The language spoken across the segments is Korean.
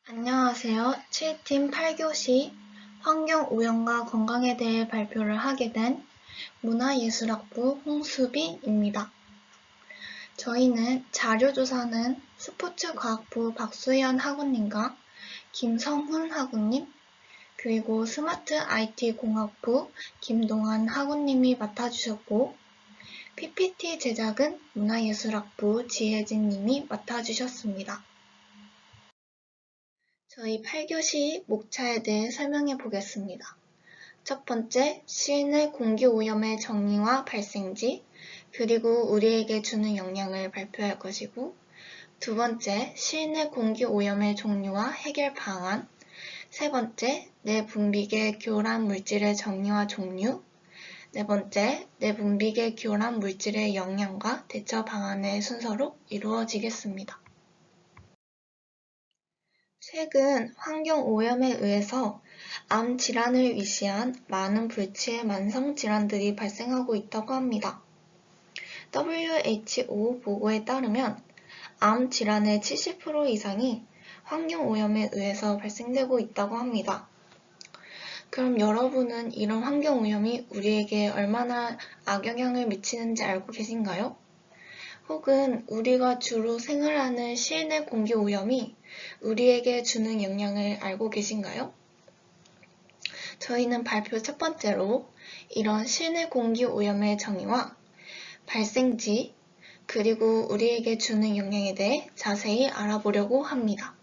안녕하세요. 7팀 8교시 환경오염과 건강에 대해 발표를 하게 된 문화예술학부 홍수빈입니다. 저희는 자료조사는 스포츠과학부 박수현 학우님과 김성훈 학우님, 그리고 스마트 IT공학부 김동환 학우님이 맡아주셨고, PPT 제작은 문화예술학부 지혜진님이 맡아주셨습니다. 저희 8교시 목차에 대해 설명해 보겠습니다. 첫 번째, 실내 공기오염의 정의와 발생지, 그리고 우리에게 주는 영향을 발표할 것이고, 두 번째, 실내 공기오염의 종류와 해결 방안, 세 번째, 내분비계 교란 물질의 정의와 종류, 네 번째, 내분비계 교란 물질의 영향과 대처 방안의 순서로 이루어지겠습니다. 최근 환경오염에 의해서 암 질환을 위시한 많은 불치의 만성 질환들이 발생하고 있다고 합니다. WHO 보고에 따르면 암 질환의 70% 이상이 환경오염에 의해서 발생되고 있다고 합니다. 그럼 여러분은 이런 환경오염이 우리에게 얼마나 악영향을 미치는지 알고 계신가요? 혹은 우리가 주로 생활하는 실내 공기오염이 우리에게 주는 영향을 알고 계신가요? 저희는 발표 첫 번째로 이런 실내 공기오염의 정의와 발생지, 그리고 우리에게 주는 영향에 대해 자세히 알아보려고 합니다.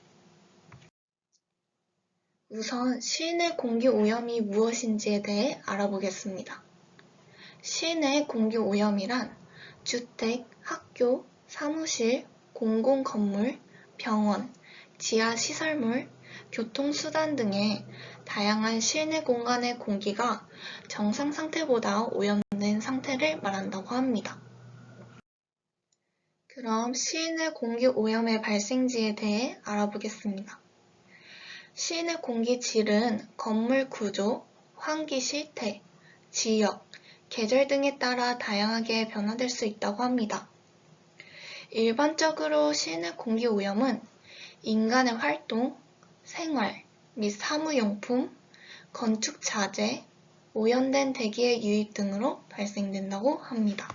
우선 실내 공기오염이 무엇인지에 대해 알아보겠습니다. 실내 공기오염이란 주택, 학교, 사무실, 공공건물, 병원, 지하시설물, 교통수단 등의 다양한 실내 공간의 공기가 정상 상태보다 오염된 상태를 말한다고 합니다. 그럼 실내 공기 오염의 발생지에 대해 알아보겠습니다. 실내 공기 질은 건물 구조, 환기 실태, 지역, 계절 등에 따라 다양하게 변화될 수 있다고 합니다. 일반적으로 실내 공기 오염은 인간의 활동, 생활 및 사무용품, 건축 자재, 오염된 대기의 유입 등으로 발생된다고 합니다.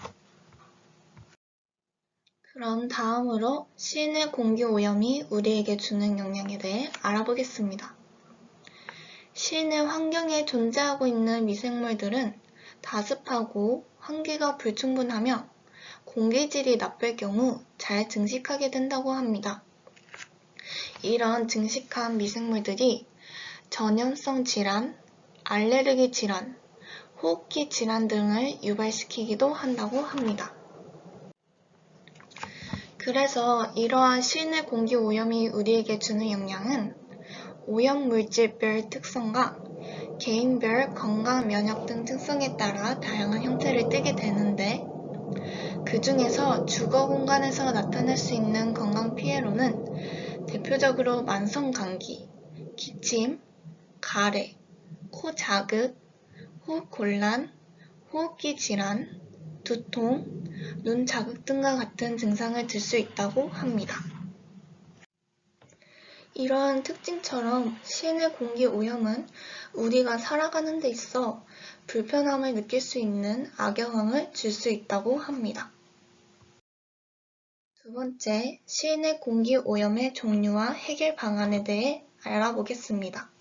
그럼 다음으로 실내 공기 오염이 우리에게 주는 영향에 대해 알아보겠습니다. 실내 환경에 존재하고 있는 미생물들은 다습하고 환기가 불충분하며 공기질이 나쁠 경우 잘 증식하게 된다고 합니다. 이런 증식한 미생물들이 전염성 질환, 알레르기 질환, 호흡기 질환 등을 유발시키기도 한다고 합니다. 그래서 이러한 실내 공기 오염이 우리에게 주는 영향은 오염물질별 특성과 개인별 건강 면역 등 특성에 따라 다양한 형태를 띠게 되는데, 그 중에서 주거 공간에서 나타날 수 있는 건강 피해로는 대표적으로 만성 감기, 기침, 가래, 코 자극, 호흡 곤란, 호흡기 질환, 두통, 눈 자극 등과 같은 증상을 들 수 있다고 합니다. 이러한 특징처럼 실내 공기 오염은 우리가 살아가는 데 있어 불편함을 느낄 수 있는 악영향을 줄 수 있다고 합니다. 두 번째, 실내 공기 오염의 종류와 해결 방안에 대해 알아보겠습니다.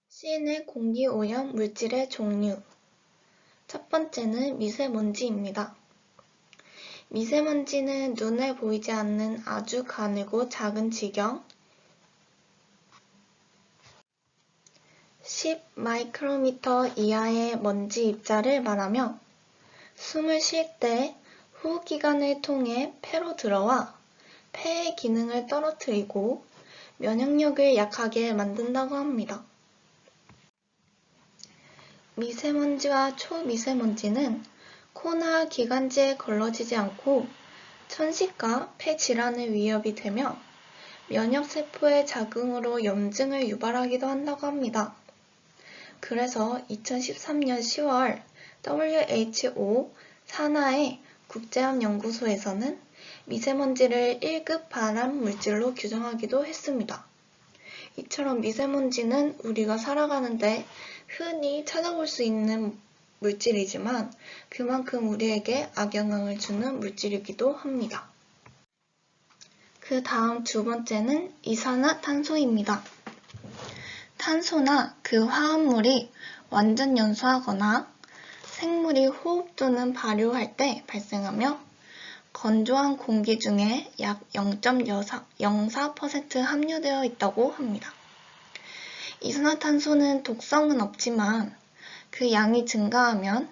실내 공기 오염 물질의 종류. 첫 번째는 미세먼지입니다. 미세먼지는 눈에 보이지 않는 아주 가늘고 작은 지경 10 마이크로미터 이하의 먼지 입자를 말하며 숨을 쉴 때 호흡기관을 통해 폐로 들어와 폐의 기능을 떨어뜨리고 면역력을 약하게 만든다고 합니다. 미세먼지와 초미세먼지는 코나 기관지에 걸러지지 않고 천식과 폐 질환의 위협이 되며 면역세포의 자궁으로 염증을 유발하기도 한다고 합니다. 그래서 2013년 10월 WHO 산하의 국제암연구소에서는 미세먼지를 1급 발암 물질로 규정하기도 했습니다. 이처럼 미세먼지는 우리가 살아가는데 흔히 찾아볼 수 있는 물질이지만 그만큼 우리에게 악영향을 주는 물질이기도 합니다. 그 다음 두 번째는 이산화탄소입니다. 탄소나 그 화합물이 완전 연소하거나 생물이 호흡 또는 발효할 때 발생하며 건조한 공기 중에 약 0.04% 함유되어 있다고 합니다. 이산화탄소는 독성은 없지만 그 양이 증가하면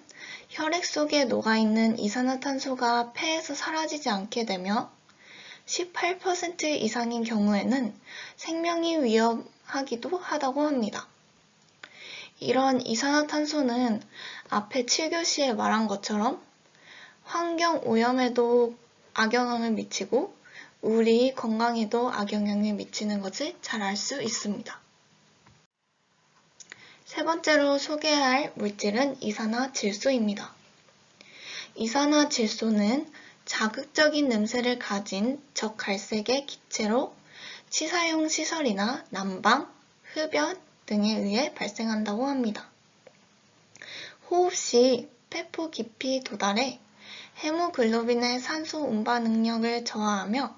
혈액 속에 녹아있는 이산화탄소가 폐에서 사라지지 않게 되며 18% 이상인 경우에는 생명이 위험하기도 하다고 합니다. 이런 이산화탄소는 앞에 7교시에 말한 것처럼 환경 오염에도 악영향을 미치고 우리 건강에도 악영향을 미치는 것을 잘 알 수 있습니다. 세 번째로 소개할 물질은 이산화질소입니다. 이산화질소는 자극적인 냄새를 가진 적갈색의 기체로 치사용 시설이나 난방, 흡연 등에 의해 발생한다고 합니다. 호흡 시 폐포 깊이 도달해 헤모글로빈의 산소 운반 능력을 저하하며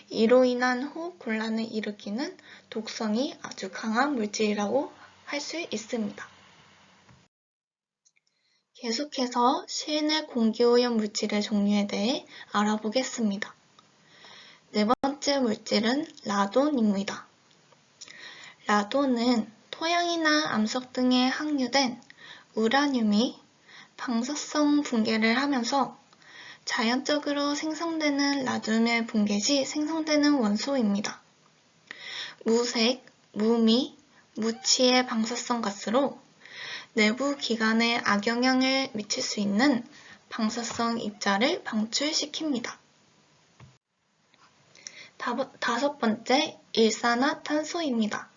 이로 인한 호흡 곤란을 일으키는 독성이 아주 강한 물질이라고 할 수 있습니다. 계속해서 실내 공기오염 물질의 종류에 대해 알아보겠습니다. 네 번째 물질은 라돈입니다. 라돈은 토양이나 암석 등에 함유된 우라늄이 방사성 붕괴를 하면서 자연적으로 생성되는 라듐의 붕괴 시 생성되는 원소입니다. 무색, 무미, 무취의 방사성 가스로 내부 기관에 악영향을 미칠 수 있는 방사성 입자를 방출시킵니다. 다섯 번째, 일산화탄소입니다.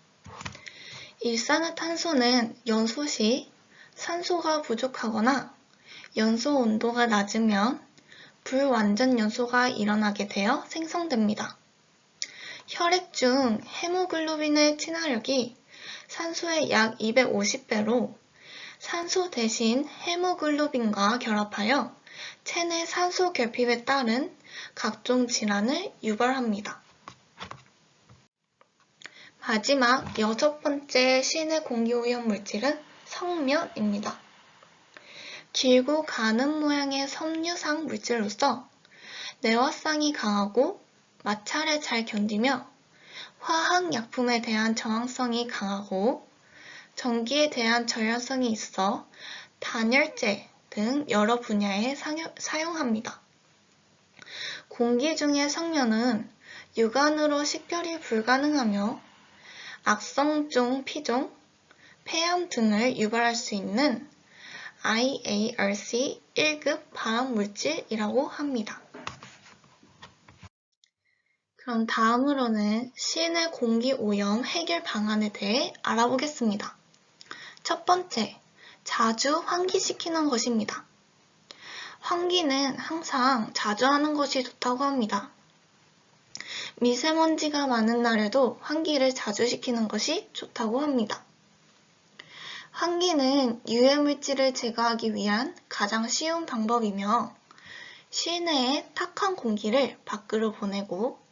일산화탄소는 연소 시 산소가 부족하거나 연소 온도가 낮으면 불완전 연소가 일어나게 되어 생성됩니다. 혈액 중 헤모글로빈의 친화력이 산소의 약 250배로 산소 대신 헤모글로빈과 결합하여 체내 산소 결핍에 따른 각종 질환을 유발합니다. 마지막 여섯 번째 실내 공기오염 물질은 석면입니다. 길고 가는 모양의 섬유상 물질로서 내화성이 강하고 마찰을 잘 견디며 화학약품에 대한 저항성이 강하고 전기에 대한 저열성이 있어 단열재 등 여러 분야에 사용합니다. 공기 중의 석면은 육안으로 식별이 불가능하며 악성종 피종, 폐암 등을 유발할 수 있는 IARC 1급 발암물질이라고 합니다. 그럼 다음으로는 실내 공기오염 해결 방안에 대해 알아보겠습니다. 첫 번째, 자주 환기시키는 것입니다. 환기는 항상 자주 하는 것이 좋다고 합니다. 미세먼지가 많은 날에도 환기를 자주 시키는 것이 좋다고 합니다. 환기는 유해물질을 제거하기 위한 가장 쉬운 방법이며 실내의 탁한 공기를 밖으로 보내고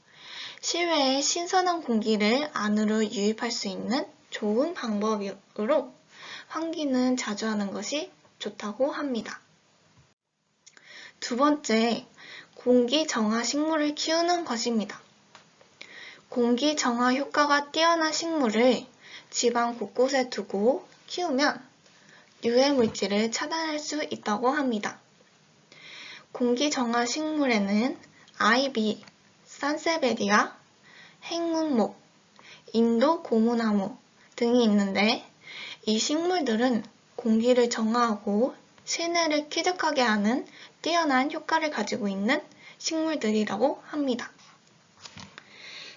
실외의 신선한 공기를 안으로 유입할 수 있는 좋은 방법으로 환기는 자주 하는 것이 좋다고 합니다. 두 번째, 공기 정화 식물을 키우는 것입니다. 공기 정화 효과가 뛰어난 식물을 집안 곳곳에 두고 키우면 유해물질을 차단할 수 있다고 합니다. 공기 정화 식물에는 아이비, 산세베리아, 행운목, 인도 고무나무 등이 있는데 이 식물들은 공기를 정화하고 실내를 쾌적하게 하는 뛰어난 효과를 가지고 있는 식물들이라고 합니다.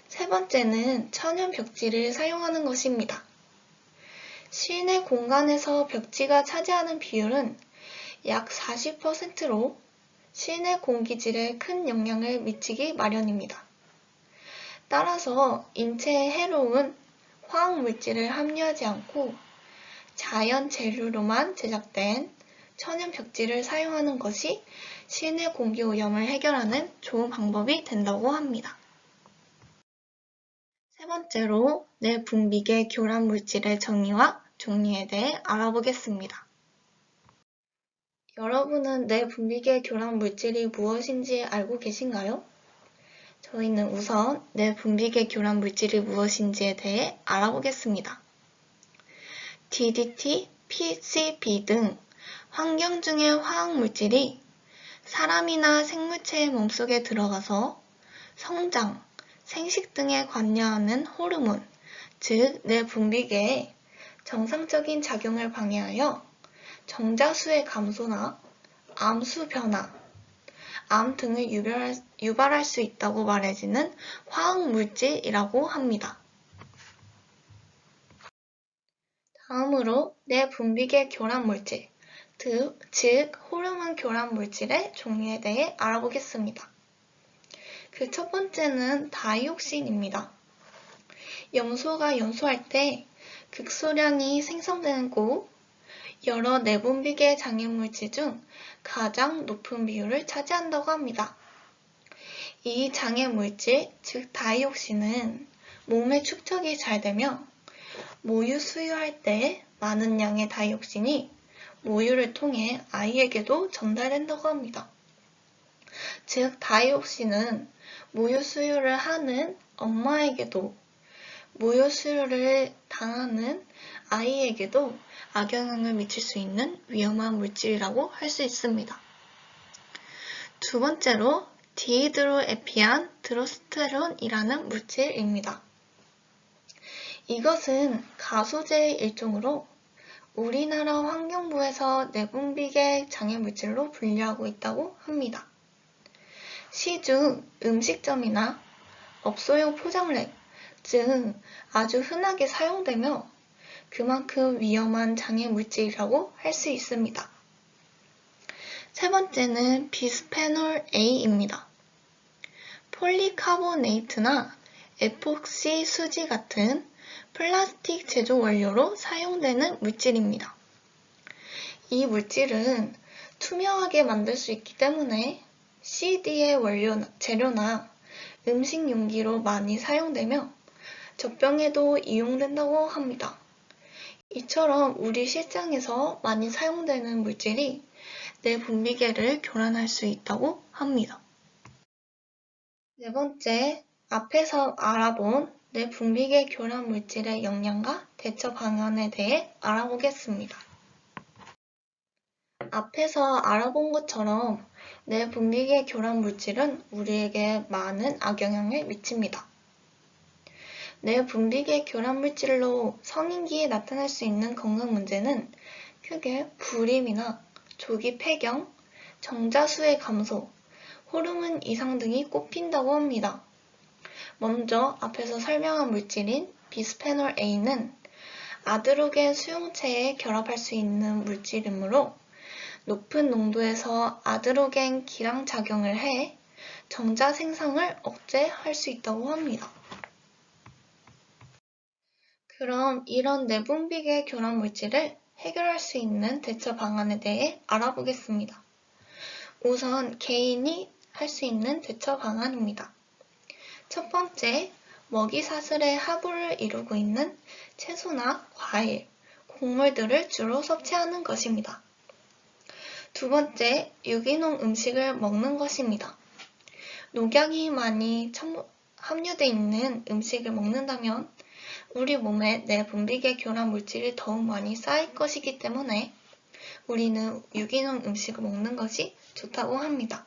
세 번째는 천연 벽지를 사용하는 것입니다. 실내 공간에서 벽지가 차지하는 비율은 약 40%로 시내 공기질에 큰 영향을 미치기 마련입니다. 따라서 인체에 해로운 화학물질을 함유하지 않고 자연 재료로만 제작된 천연 벽지를 사용하는 것이 시내 공기 오염을 해결하는 좋은 방법이 된다고 합니다. 세 번째로 내분비계 교란 물질의 정의와 종류에 대해 알아보겠습니다. 여러분은 내분비계 교란 물질이 무엇인지 알고 계신가요? 저희는 우선 내분비계 교란 물질이 무엇인지에 대해 알아보겠습니다. DDT, PCB 등 환경 중의 화학물질이 사람이나 생물체의 몸속에 들어가서 성장, 생식 등에 관여하는 호르몬, 즉 내분비계에 정상적인 작용을 방해하여 정자수의 감소나 암수 변화, 암 등을 유발할 수 있다고 말해지는 화학물질이라고 합니다. 다음으로 내분비계 교란물질, 즉 호르몬 교란물질의 종류에 대해 알아보겠습니다. 그 첫 번째는 다이옥신입니다. 염소가 연소할 때 극소량이 생성되고 여러 내분비계 장애물질 중 가장 높은 비율을 차지한다고 합니다. 이 장애물질, 즉 다이옥신은 몸에 축적이 잘 되며 모유 수유할 때 많은 양의 다이옥신이 모유를 통해 아이에게도 전달된다고 합니다. 즉 다이옥신은 모유 수유를 하는 엄마에게도 모유 수유를 당하는 아이에게도 악영향을 미칠 수 있는 위험한 물질이라고 할 수 있습니다. 두 번째로 디히드로에피안 드로스테론이라는 물질입니다. 이것은 가소제의 일종으로 우리나라 환경부에서 내분비계 장애물질로 분류하고 있다고 합니다. 시중 음식점이나 업소용 포장랩, 즉 아주 흔하게 사용되며 그만큼 위험한 장애물질이라고 할 수 있습니다. 세 번째는 비스페놀 A입니다. 폴리카보네이트나 에폭시 수지 같은 플라스틱 제조 원료로 사용되는 물질입니다. 이 물질은 투명하게 만들 수 있기 때문에 CD의 재료나 음식 용기로 많이 사용되며 젖병에도 이용된다고 합니다. 이처럼 우리 실생에서 많이 사용되는 물질이 내분비계를 교란할 수 있다고 합니다. 네 번째, 앞에서 알아본 내분비계 교란 물질의 영향과 대처 방안에 대해 알아보겠습니다. 앞에서 알아본 것처럼 내분비계 교란 물질은 우리에게 많은 악영향을 미칩니다. 내분비계 교란 물질로 성인기에 나타날 수 있는 건강 문제는 크게 불임이나 조기 폐경, 정자수의 감소, 호르몬 이상 등이 꼽힌다고 합니다. 먼저 앞에서 설명한 물질인 비스페놀 A는 아드로겐 수용체에 결합할 수 있는 물질이므로 높은 농도에서 아드로겐 기랑 작용을 해 정자 생성을 억제할 수 있다고 합니다. 그럼 이런 내분비계 교란 물질을 해결할 수 있는 대처 방안에 대해 알아보겠습니다. 우선 개인이 할 수 있는 대처 방안입니다. 첫 번째, 먹이 사슬의 하부를 이루고 있는 채소나 과일, 곡물들을 주로 섭취하는 것입니다. 두 번째, 유기농 음식을 먹는 것입니다. 농약이 많이 함유되어 있는 음식을 먹는다면 우리 몸에 내분비계 교란 물질이 더욱 많이 쌓일 것이기 때문에 우리는 유기농 음식을 먹는 것이 좋다고 합니다.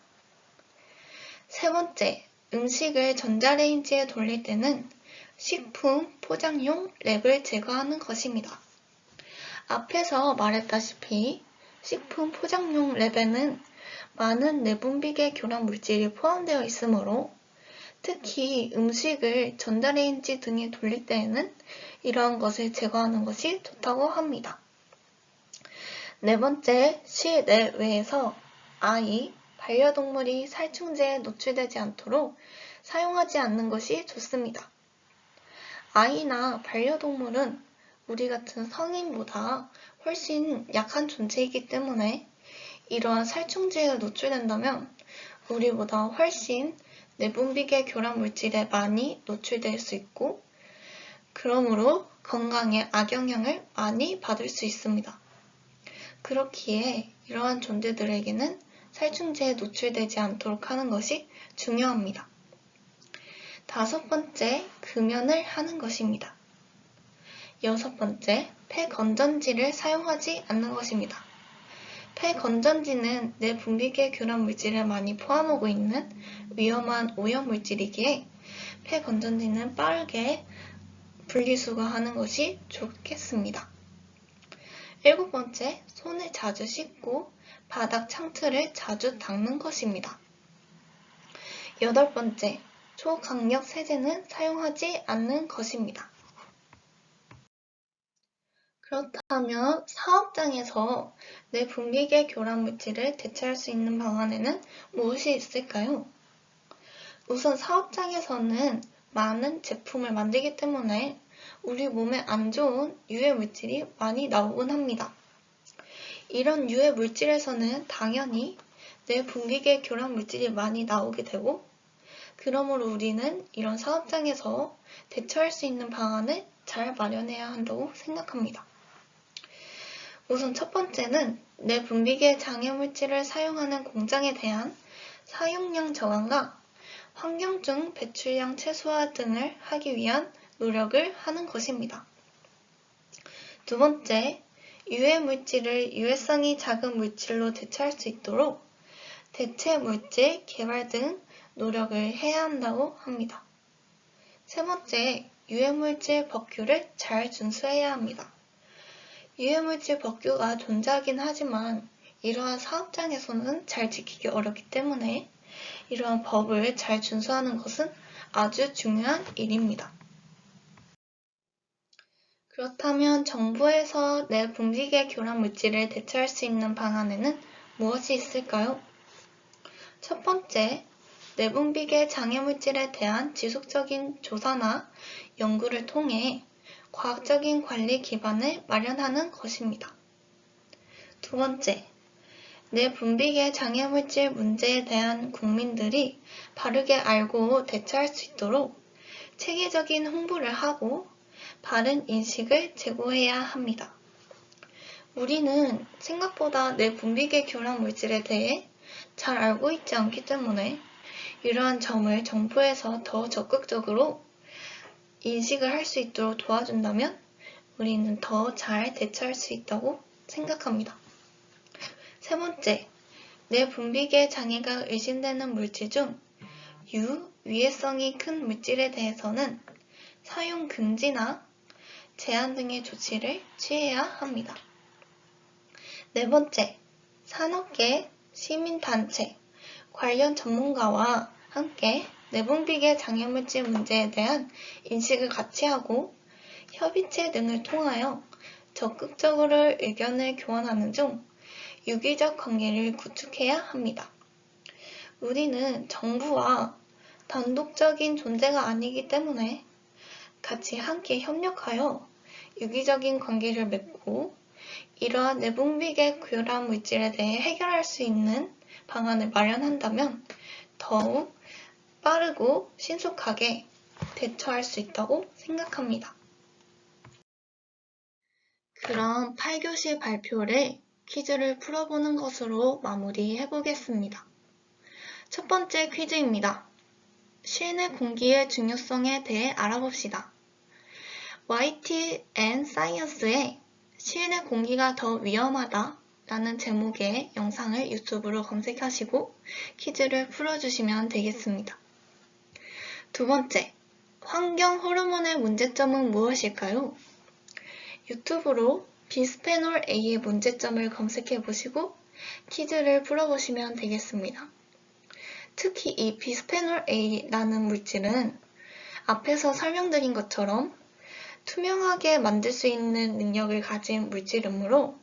세 번째, 음식을 전자레인지에 돌릴 때는 식품 포장용 랩을 제거하는 것입니다. 앞에서 말했다시피 식품 포장용 랩에는 많은 내분비계 교란 물질이 포함되어 있으므로 특히 음식을 전자레인지 등에 돌릴 때에는 이러한 것을 제거하는 것이 좋다고 합니다. 네 번째, 실내외에서 아이, 반려동물이 살충제에 노출되지 않도록 사용하지 않는 것이 좋습니다. 아이나 반려동물은 우리 같은 성인보다 훨씬 약한 존재이기 때문에 이러한 살충제에 노출된다면 우리보다 훨씬 내분비계 교란 물질에 많이 노출될 수 있고 그러므로 건강에 악영향을 많이 받을 수 있습니다. 그렇기에 이러한 존재들에게는 살충제에 노출되지 않도록 하는 것이 중요합니다. 5번째, 금연을 하는 것입니다. 6번째, 폐건전지를 사용하지 않는 것입니다. 폐건전지는 내분비계 교란 물질을 많이 포함하고 있는 위험한 오염물질이기에 폐건전지는 빠르게 분리수거하는 것이 좋겠습니다. 7번째, 손을 자주 씻고 바닥 창틀을 자주 닦는 것입니다. 8번째, 초강력 세제는 사용하지 않는 것입니다. 그렇다면 사업장에서 내분비계 교란 물질을 대체할 수 있는 방안에는 무엇이 있을까요? 우선 사업장에서는 많은 제품을 만들기 때문에 우리 몸에 안 좋은 유해 물질이 많이 나오곤 합니다. 이런 유해 물질에서는 당연히 내분비계 교란 물질이 많이 나오게 되고 그러므로 우리는 이런 사업장에서 대처할 수 있는 방안을 잘 마련해야 한다고 생각합니다. 우선 첫 번째는 내분비계 장애물질을 사용하는 공장에 대한 사용량 저감과 환경중 배출량 최소화 등을 하기 위한 노력을 하는 것입니다. 두 번째, 유해물질을 유해성이 작은 물질로 대체할 수 있도록 대체 물질 개발 등 노력을 해야 한다고 합니다. 세 번째, 유해물질 법규를 잘 준수해야 합니다. 유해물질 법규가 존재하긴 하지만 이러한 사업장에서는 잘 지키기 어렵기 때문에 이러한 법을 잘 준수하는 것은 아주 중요한 일입니다. 그렇다면 정부에서 내분비계 교란 물질을 대체할 수 있는 방안에는 무엇이 있을까요? 첫 번째, 내분비계 장애물질에 대한 지속적인 조사나 연구를 통해 과학적인 관리 기반을 마련하는 것입니다. 두 번째, 내분비계 장애물질 문제에 대한 국민들이 바르게 알고 대처할 수 있도록 체계적인 홍보를 하고 바른 인식을 제고해야 합니다. 우리는 생각보다 내분비계 교란 물질에 대해 잘 알고 있지 않기 때문에 이러한 점을 정부에서 더 적극적으로 인식을 할 수 있도록 도와준다면 우리는 더 잘 대처할 수 있다고 생각합니다. 세 번째, 내분비계 장애가 의심되는 물질 중 유해성이 큰 물질에 대해서는 사용 금지나 제한 등의 조치를 취해야 합니다. 네 번째, 산업계, 시민단체, 관련 전문가와 함께 내분비계 장애물질 문제에 대한 인식을 같이 하고 협의체 등을 통하여 적극적으로 의견을 교환하는 중 유기적 관계를 구축해야 합니다. 우리는 정부와 단독적인 존재가 아니기 때문에 같이 함께 협력하여 유기적인 관계를 맺고 이러한 내분비계 교란 물질에 대해 해결할 수 있는 방안을 마련한다면 더욱 빠르고 신속하게 대처할 수 있다고 생각합니다. 그럼 8교시 발표를 퀴즈를 풀어보는 것으로 마무리해 보겠습니다. 첫 번째 퀴즈입니다. 실내 공기의 중요성에 대해 알아봅시다. YT and Science의 실내 공기가 더 위험하다 라는 제목의 영상을 유튜브로 검색하시고 퀴즈를 풀어주시면 되겠습니다. 두 번째, 환경 호르몬의 문제점은 무엇일까요? 유튜브로 비스페놀 A의 문제점을 검색해 보시고 퀴즈를 풀어보시면 되겠습니다. 특히 이 비스페놀 A라는 물질은 앞에서 설명드린 것처럼 투명하게 만들 수 있는 능력을 가진 물질이므로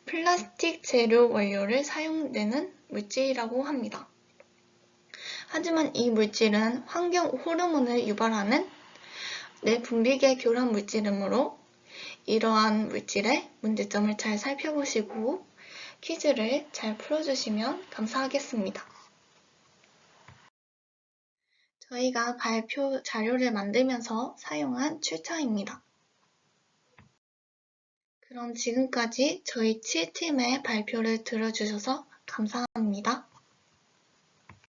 플라스틱 재료 원료를 사용되는 물질이라고 합니다. 하지만 이 물질은 환경 호르몬을 유발하는 뇌분비계 교란 물질이므로 이러한 물질의 문제점을 잘 살펴보시고 퀴즈를 잘 풀어주시면 감사하겠습니다. 저희가 발표 자료를 만들면서 사용한 출처입니다. 그럼 지금까지 저희 7팀의 발표를 들어주셔서 감사합니다.